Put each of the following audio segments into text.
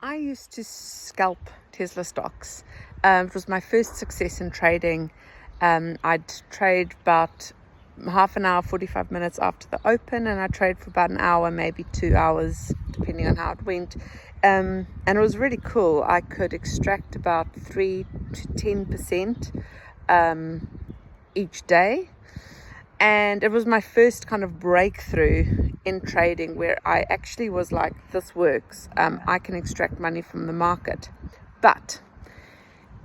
I used to scalp Tesla stocks. It was my first success in trading. I'd trade about half an hour, 45 minutes after the open, and I trade for about an hour, maybe 2 hours, depending on how it went. And it was really cool. I could extract about 3 to 10% each day. And it was my first kind of breakthrough in trading where I actually was like, this works. I can extract money from the market. But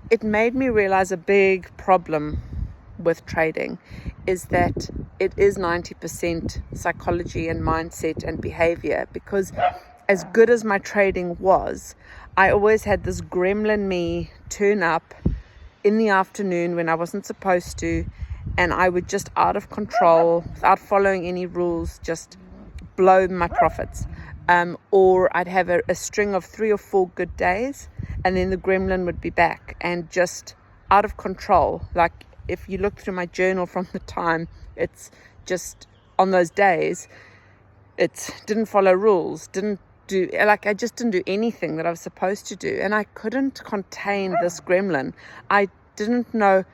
it made me realize a big problem with trading is that it is 90% psychology and mindset and behavior, because as good as my trading was, I always had this gremlin me turn up in the afternoon when I wasn't supposed to, and I would just out of control, without following any rules, just blow my profits. Or I'd have a string of 3 or 4 good days, and then the gremlin would be back and just out of control. Like if you look through my journal from the time, it's just on those days, it didn't follow rules, I just didn't do anything that I was supposed to do. And I couldn't contain this gremlin. I didn't know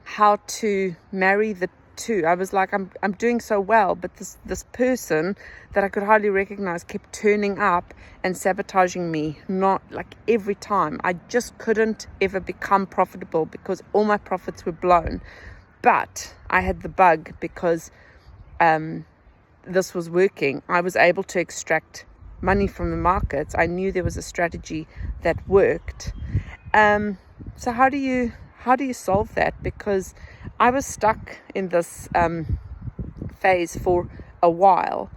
how to marry the two. I was like, I'm doing so well, but this person that I could hardly recognize kept turning up and sabotaging me, not like every time. I just couldn't ever become profitable because all my profits were blown. But I had the bug because this was working. I was able to extract money from the markets. I knew there was a strategy that worked. So how do you solve that? Because I was stuck in this phase for a while.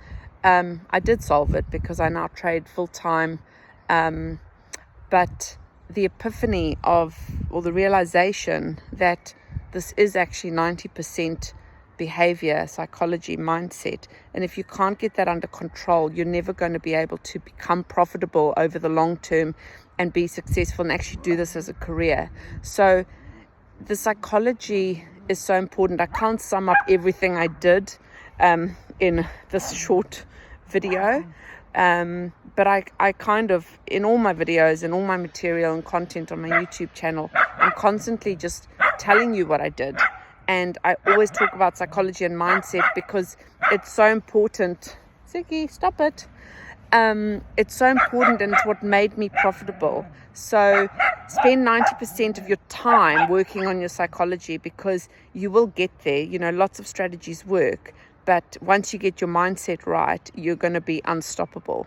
I did solve it because I now trade full time. But the epiphany or the realization that this is actually 90% behavior, psychology, mindset. And if you can't get that under control, you're never going to be able to become profitable over the long term and be successful and actually do this as a career. So the psychology is so important. I can't sum up everything I did in this short video, but I kind of, in all my videos and all my material and content on my YouTube channel, I'm constantly just telling you what I did. And I always talk about psychology and mindset because it's so important. Ziggy, stop it. It's so important, and it's what made me profitable. So spend 90% of your time working on your psychology, because you will get there. Lots of strategies work, but once you get your mindset right, you're going to be unstoppable.